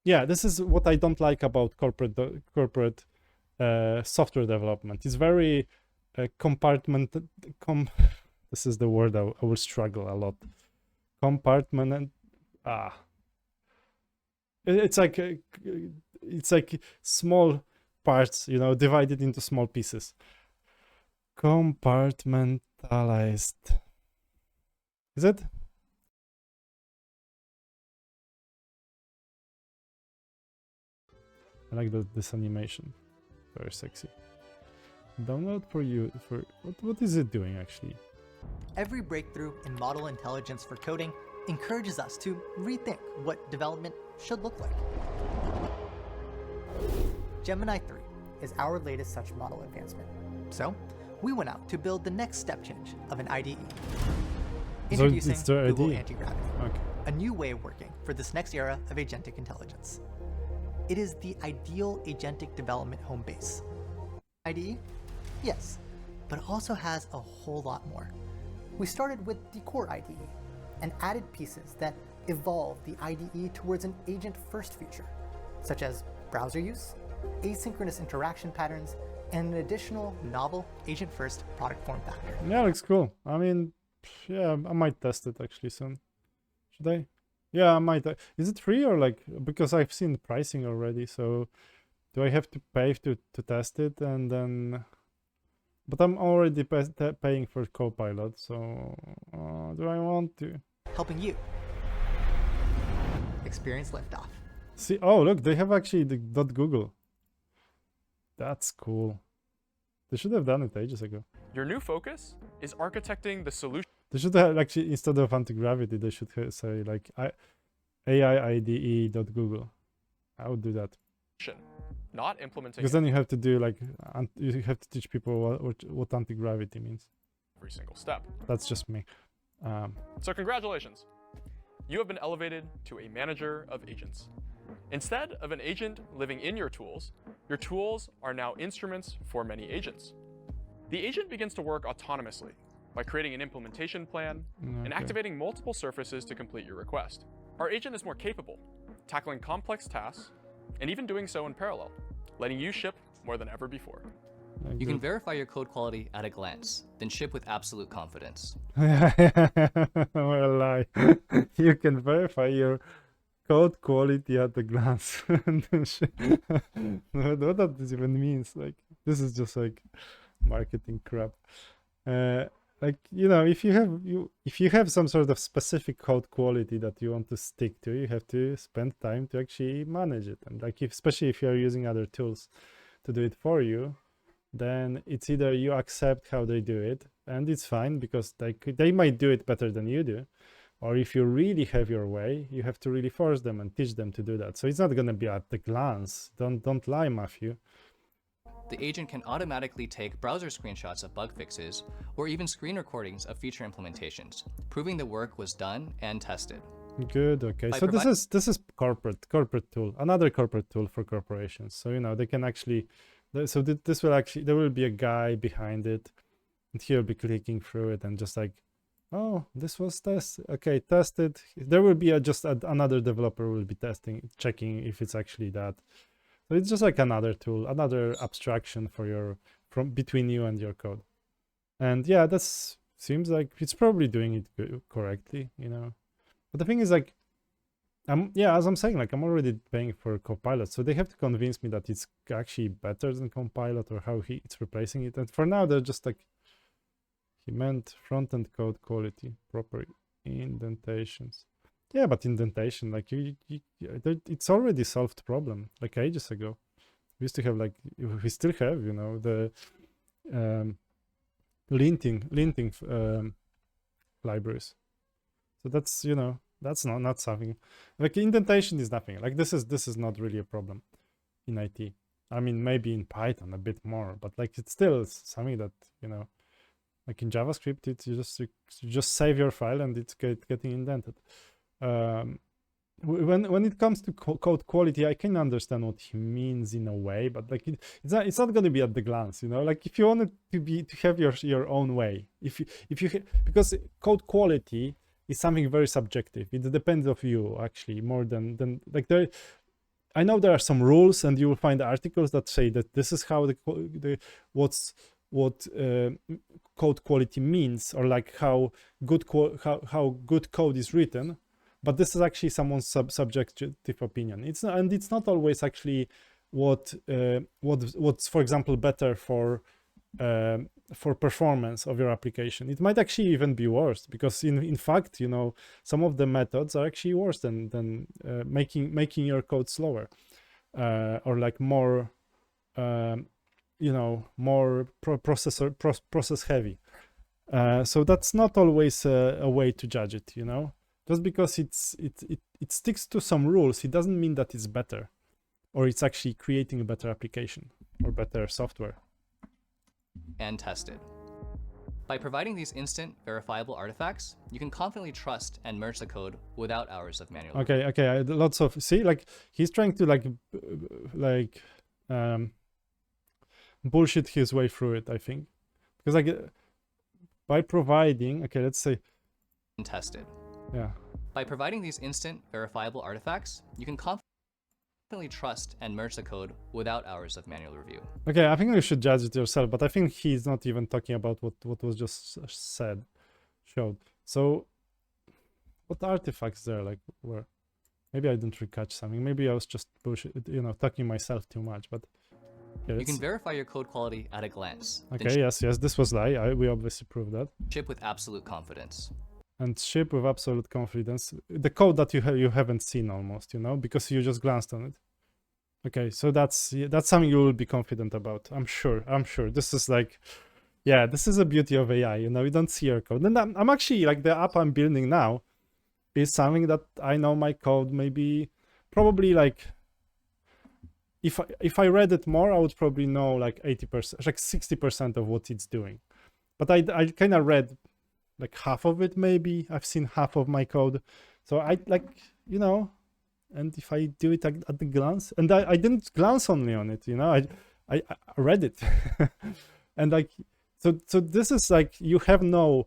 yeah, this is what I don't like about corporate software development. It's very compartment. This is the word I will struggle a lot. Compartment and it's like small parts, you know, divided into small pieces. Compartmentalized. Is it? I like this animation. Very sexy. Download for you for what is it doing actually? Every breakthrough in model intelligence for coding encourages us to rethink what development should look like. Gemini 3 is our latest such model advancement. So, we went out to build the next step change of an IDE. Introducing Google Antygravity, okay. A new way of working for this next era of agentic intelligence. It is the ideal agentic development home base. IDE? Yes, but it also has a whole lot more. We started with the core IDE and added pieces that evolve the IDE towards an agent-first feature, such as browser use, asynchronous interaction patterns, and an additional novel agent-first product form factor. Yeah, looks cool. I mean, yeah, I might test it actually soon. Should I? Yeah, I might. Is it free or like, because I've seen the pricing already, so do I have to pay to test it and then... But I'm already paying for Copilot, so do I want to? Helping you experience liftoff. See, oh look, they have actually the .google. That's cool. They should have done it ages ago. Your new focus is architecting the solution. They should have actually, instead of anti-gravity, they should say like AI IDE .google. I would do that. Not implementing. Because then you have to do like, you have to teach people what anti-gravity means. Every single step. That's just me. So congratulations. You have been elevated to a manager of agents. Instead of an agent living in your tools are now instruments for many agents. The agent begins to work autonomously by creating an implementation plan and activating multiple surfaces to complete your request. Our agent is more capable, tackling complex tasks, and even doing so in parallel, letting you ship more than ever before. You can verify your code quality at a glance, then ship with absolute confidence. Well, you can verify your code quality at a glance. What that even means? Like, this is just like marketing crap. Like, you know, if you have some sort of specific code quality that you want to stick to, you have to spend time to actually manage it. And like, especially if you're using other tools to do it for you, then it's either you accept how they do it, and it's fine because they might do it better than you do, or if you really have your way, you have to really force them and teach them to do that. So it's not going to be at the glance. Don't lie, Matthew. The agent can automatically take browser screenshots of bug fixes or even screen recordings of feature implementations, proving the work was done and tested. Good. Okay. So this is corporate tool, another corporate tool for corporations. So, you know, they can actually, so this will actually, there will be a guy behind it, and he'll be clicking through it and just like, oh, this was tested. There will be another developer will be checking if it's actually that. So it's just like another tool, another abstraction for between you and your code. And yeah, that seems like it's probably doing it correctly, you know. But the thing is, like, as I'm saying, like, I'm already paying for Copilot, so they have to convince me that it's actually better than Copilot or how it's replacing it. And for now, they're just like, he meant front-end code quality, proper indentations. Yeah, but indentation, like it's already solved problem like ages ago. We used to have we still have, you know, the linting libraries. So that's, you know, that's not something like indentation is nothing. Like this is not really a problem in IT. I mean, maybe in Python a bit more, but like it's still something that, you know, like in JavaScript, you just save your file and it's getting indented. When it comes to code quality, I can understand what he means in a way, but like it's not going to be at the glance, you know. Like if you want it to have your own way, because code quality is something very subjective. It depends of you actually more than like I know there are some rules, and you will find articles that say that this is how what code quality means, or like how good code is written. But this is actually someone's subjective opinion. It's not always actually what's for example better for performance of your application. It might actually even be worse, because in fact, you know, some of the methods are actually worse than making your code slower, or like more you know, more process heavy. So that's not always a way to judge it, you know. Just because it sticks to some rules, it doesn't mean that it's better, or it's actually creating a better application or better software. And tested. By providing these instant, verifiable artifacts, you can confidently trust and merge the code without hours of manual. Okay. Lots of, see, like he's trying to bullshit his way through it, I think, because like by providing, okay, let's say. And tested. Yeah. By providing these instant, verifiable artifacts, you can confidently trust and merge the code without hours of manual review. Okay, I think you should judge it yourself, but I think he's not even talking about what was just showed. So what artifacts there, like, were? Maybe I didn't recatch something. Maybe I was just bullshit, you know, talking myself too much, but yeah, you can verify your code quality at a glance. Okay, yes, this was lie. We obviously proved that. Ship with absolute confidence. And ship with absolute confidence the code that you haven't seen almost, you know, because you just glanced on it. Okay, so that's something you will be confident about. I'm sure. This is like, yeah, this is the beauty of AI, you know. You don't see your code. And I'm actually, like, the app I'm building now is something that I know my code probably like, if I read it more, I would probably know like 80%, like 60% of what it's doing. But I kind of read like half of it, maybe. I've seen half of my code. So I, like, you know, and if I do it at the glance, and I didn't glance only on it, you know, I read it. And like, so this is like, you have no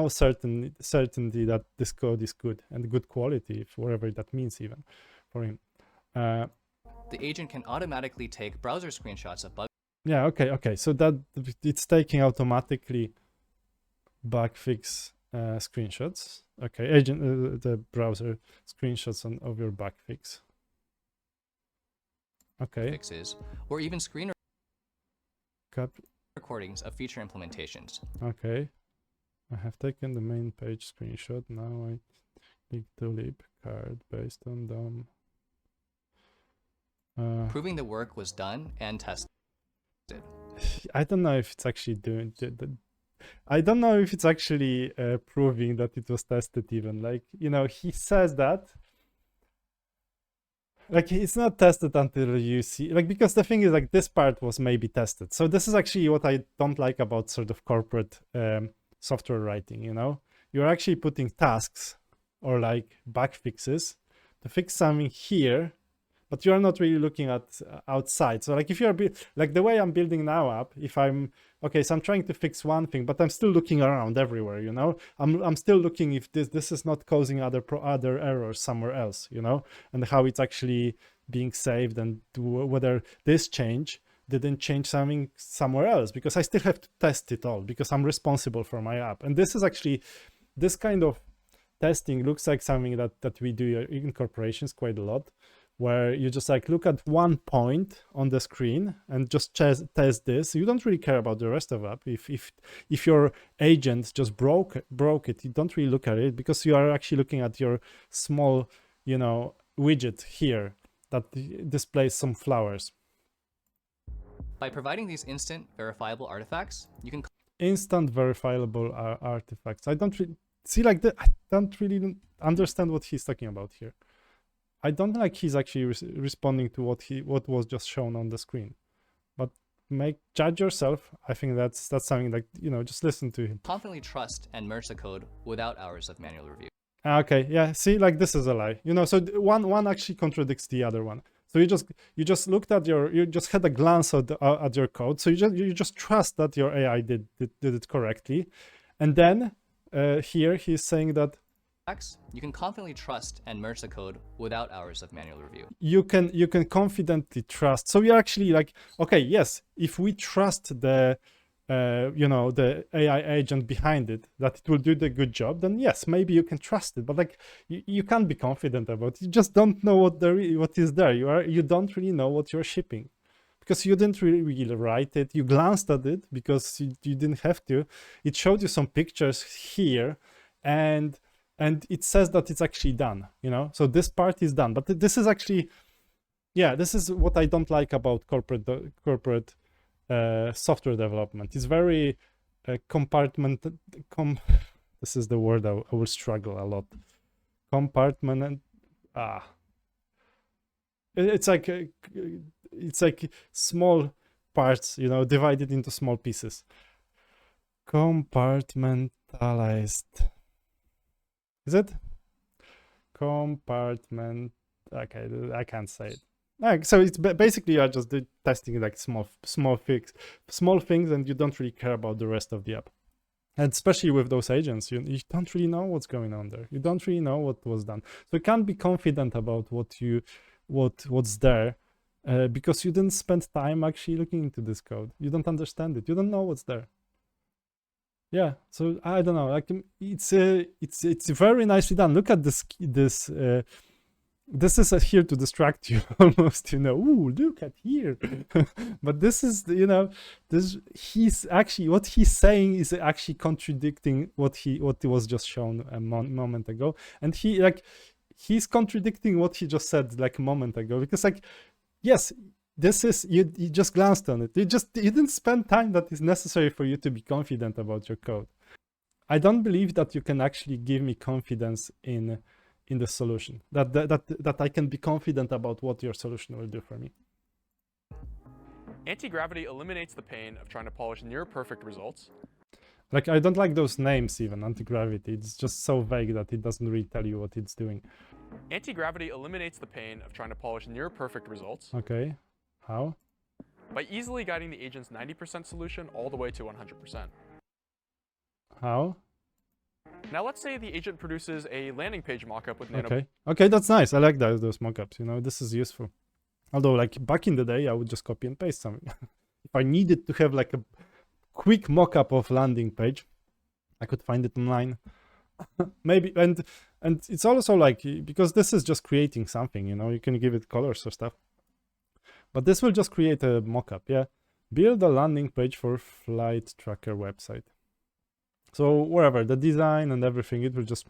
certainty that this code is good and good quality, if whatever that means even for him. The agent can automatically take browser screenshots of bug. Yeah, okay. So that it's taking automatically bug fix screenshots. Okay, agent the browser screenshots of your bug fix. Okay. Fixes, or even screen recordings of feature implementations. Okay. I have taken the main page screenshot. Now I click delete card based on them. Proving the work was done and tested. I don't know if it's actually doing I don't know if it's actually proving that it was tested even. Like, you know, he says that. Like, it's not tested until you see, like, because the thing is, like, this part was maybe tested. So this is actually what I don't like about sort of corporate software writing, you know? You're actually putting tasks or like bug fixes to fix something here, but you're not really looking at outside. So like, if you're like the way I'm building now up, if I'm okay, so I'm trying to fix one thing, but I'm still looking around everywhere, you know. I'm still looking if this is not causing other errors somewhere else, you know, and how it's actually being saved, and whether this change didn't change something somewhere else, because I still have to test it all, because I'm responsible for my app. And this is actually, this kind of testing looks like something that we do in corporations quite a lot, where you just like look at one point on the screen and just test this. You don't really care about the rest of the app. If your agent just broke it, you don't really look at it, because you are actually looking at your small, you know, widget here that displays some flowers. By providing these instant verifiable artifacts, you can instant verifiable artifacts. I don't really see, like, I don't really understand what he's talking about here. I don't like he's actually responding to what was just shown on the screen. But judge yourself. I think that's something like, you know, just listen to him. Confidently trust and merge the code without hours of manual review. Okay, yeah, see, like, this is a lie. You know, so one actually contradicts the other one. So you just looked at you just had a glance at your code. So you just trust that your AI did it correctly. And then here he's saying that you can confidently trust and merge the code without hours of manual review. You can confidently trust. So you're actually like, okay, yes, if we trust the the AI agent behind it, that it will do the good job, then yes, maybe you can trust it. But like, you can't be confident about it. You just don't know what is there. You don't really know what you're shipping, because you didn't really write it. You glanced at it because you didn't have to. It showed you some pictures here, and it says that it's actually done. So this part is done. But this is actually, yeah, this is what I don't like about corporate software development. It's very this is the word I will struggle a lot. It's like small parts, divided into small pieces. Compartmentalized. Is it? Okay, I can't say it. So it's basically you are just testing like small things, and you don't really care about the rest of the app. And especially with those agents, you don't really know what's going on there. You don't really know what was done. So you can't be confident about what's there because you didn't spend time actually looking into this code. You don't understand it. You don't know what's there. Yeah, so I don't know. Like it's very nicely done. Look at this. This is here to distract you almost, ooh, look at here. But this is, he's actually, what he's saying is actually contradicting what was just shown a moment ago. And he's contradicting what he just said like a moment ago, because like, yes, this is, you just glanced on it. You didn't spend time that is necessary for you to be confident about your code. I don't believe that you can actually give me confidence in the solution, that I can be confident about what your solution will do for me. Antigravity eliminates the pain of trying to polish near-perfect results. Like, I don't like those names even, antigravity. It's just so vague that it doesn't really tell you what it's doing. Antigravity eliminates the pain of trying to polish near-perfect results. Okay, how? By easily guiding the agent's 90% solution all the way to 100%. How? Now let's say the agent produces a landing page mockup with nano. Okay, that's nice. I like those mockups. This is useful. Although, like back in the day, I would just copy and paste something. If I needed to have like a quick mockup of landing page, I could find it online. Maybe, and it's also like, because this is just creating something. You can give it colors or stuff. But this will just create a mockup. Yeah, build a landing page for flight tracker website. So wherever the design and everything, it will just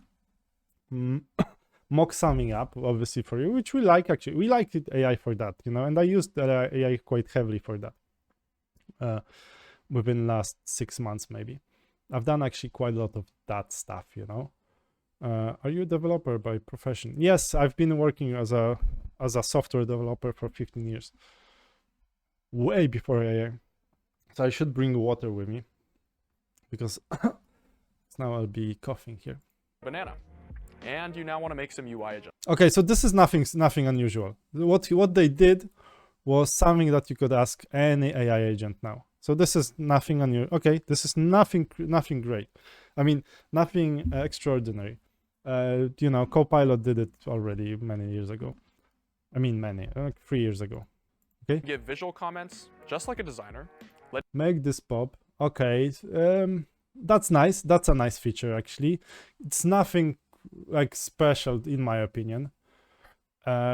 mock something up, obviously, for you, which we like. Actually, we like it AI for that, and I used AI quite heavily for that within the last 6 months, maybe. I've done actually quite a lot of that stuff, Are you a developer by profession? Yes, I've been working as a software developer for 15 years, way before AI. So I should bring water with me, because now I'll be coughing here. Banana. And you now want to make some UI adjustments. Okay, so this is nothing unusual. What they did was something that you could ask any AI agent now. So this is nothing unusual. Okay, this is nothing great. I mean, nothing extraordinary. Copilot did it already many years ago. I mean, like 3 years ago. Okay. Give visual comments just like a designer. Make this pop. Okay, that's nice. That's a nice feature, actually. It's nothing like special in my opinion,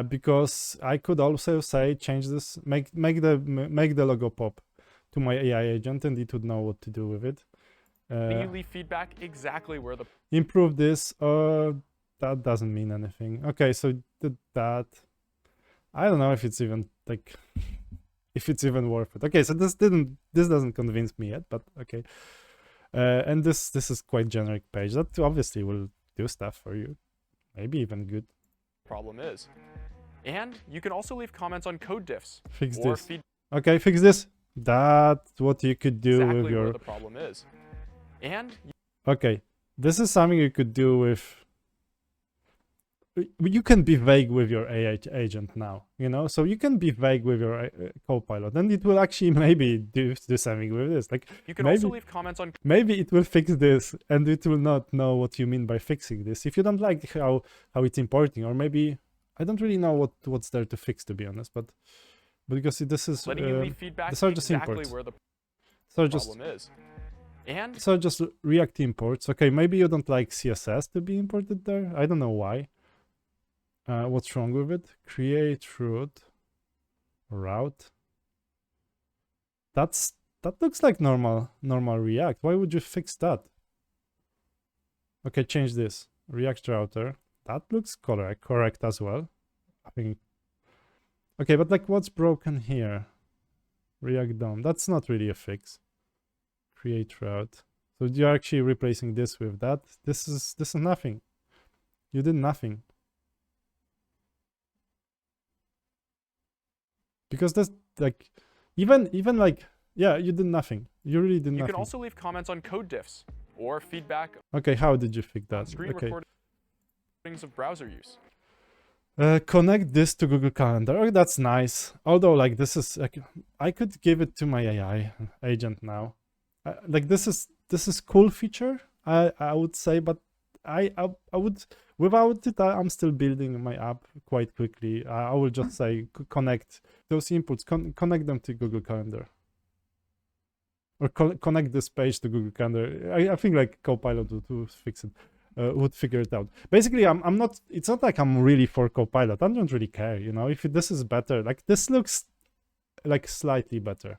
because I could also say change this, make the logo pop to my AI agent, and it would know what to do with it. You leave feedback exactly where the improve this. That doesn't mean anything. Okay, so that I don't know if it's even like if it's even worth it. Okay, so this doesn't convince me yet, but okay. And this is quite generic page that obviously will do stuff for you, maybe even good. Problem is, and you can also leave comments on code diffs. Fix this. Okay, fix this. That's what you could do exactly with your. Where the problem is, and. Okay, this is something you could do with. you can be vague with your AI agent now, you know, so you can be vague with your Copilot, and it will actually maybe do something with this. Like you can maybe, also leave comments on. Maybe it will fix this, and it will not know what you mean by fixing this. If you don't like how it's importing, or maybe I don't really know what's there to fix, to be honest, but because this is letting you leave feedback these are just exactly imports. where the So problem is. And so just React imports. Okay, maybe you don't like CSS to be imported there. I don't know why. What's wrong with it? Create route. That looks like normal React. Why would you fix that? Okay, change this. React router. That looks correct as well. I think. Okay, but like what's broken here? React DOM. That's not really a fix. Create route. So you're actually replacing this with that. This is nothing. You did nothing. Because that's like even like, yeah, you did nothing. You really did nothing. You can also leave comments on code diffs or feedback. Okay, how did you fix that? Screen okay. recordings of browser use. Connect this to Google Calendar. Oh, that's nice. Although, like, this is like, I could give it to my AI agent now. Like, this is cool feature, I would say, but I would, without it, I'm still building my app quite quickly. I will just say connect those inputs, connect them to Google Calendar, or connect this page to Google Calendar. I think like Copilot would fix it. Would figure it out. Basically, I'm not. It's not like I'm really for Copilot. I don't really care, you know. If this is better, like this looks like slightly better,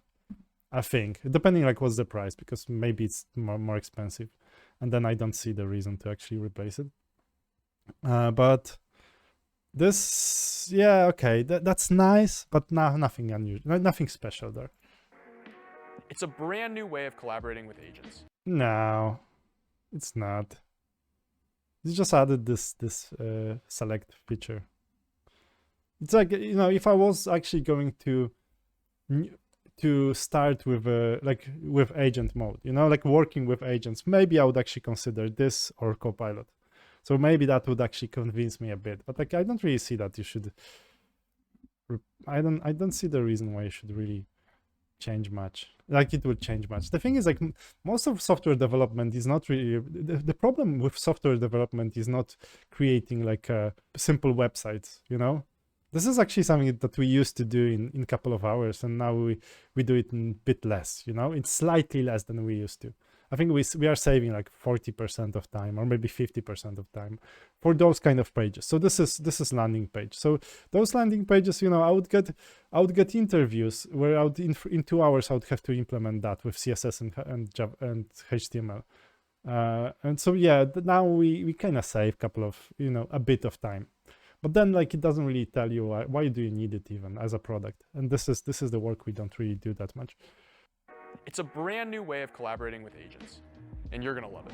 I think, depending like what's the price, because maybe it's more expensive, and then I don't see the reason to actually replace it. But this, yeah, okay, that's nice, but nothing unusual, nothing special there. It's a brand new way of collaborating with agents. No, it's not. It just added this select feature. It's like, you know, if I was actually going to start with with agent mode, you know, like working with agents, maybe I would actually consider this or Copilot. So maybe that would actually convince me a bit. But like, I don't really see that you should. I don't see the reason why you should really change much. Like it would change much. The thing is, like, most of software development is not really the problem with software development is not creating like simple websites, you know. This is actually something that we used to do in a couple of hours, and now we do it in a bit less, you know. It's slightly less than we used to. I think we are saving like 40% of time, or maybe 50% of time for those kind of pages. So this is landing page. So those landing pages, you know, I would get interviews where in 2 hours I would have to implement that with CSS and Java and HTML. And so yeah, now we kind of save a bit of time. But then like it doesn't really tell you why do you need it even as a product. And this is the work we don't really do that much. It's a brand new way of collaborating with agents, and you're gonna love it.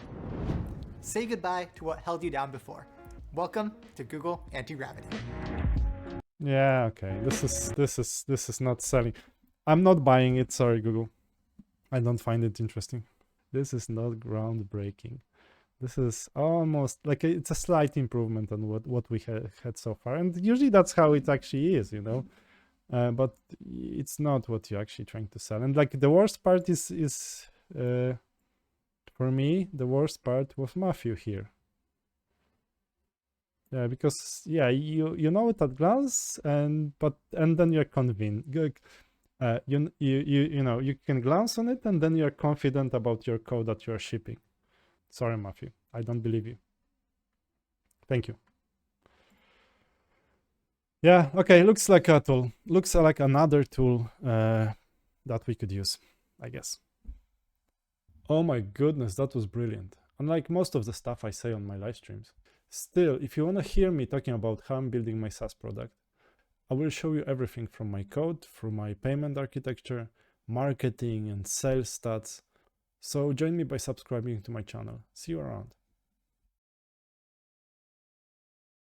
Say goodbye to what held you down before. Welcome to Google Antygravity. Yeah, okay. This is not selling. I'm not buying it. Sorry, Google. I don't find it interesting. This is not groundbreaking. This is almost like it's a slight improvement on what we had so far, and usually that's how it actually is, you know. But it's not what you're actually trying to sell. And like the worst part is for me, the worst part was Matthew here. Yeah, because yeah, you know it at glance, and then you're convinced. You know, you can glance on it, and then you're confident about your code that you're shipping. Sorry, Matthew, I don't believe you. Thank you. Yeah, okay, looks like a tool. Looks like another tool that we could use, I guess. Oh my goodness, that was brilliant. Unlike most of the stuff I say on my live streams. Still, if you want to hear me talking about how I'm building my SaaS product, I will show you everything from my code, through my payment architecture, marketing and sales stats. So join me by subscribing to my channel. See you around.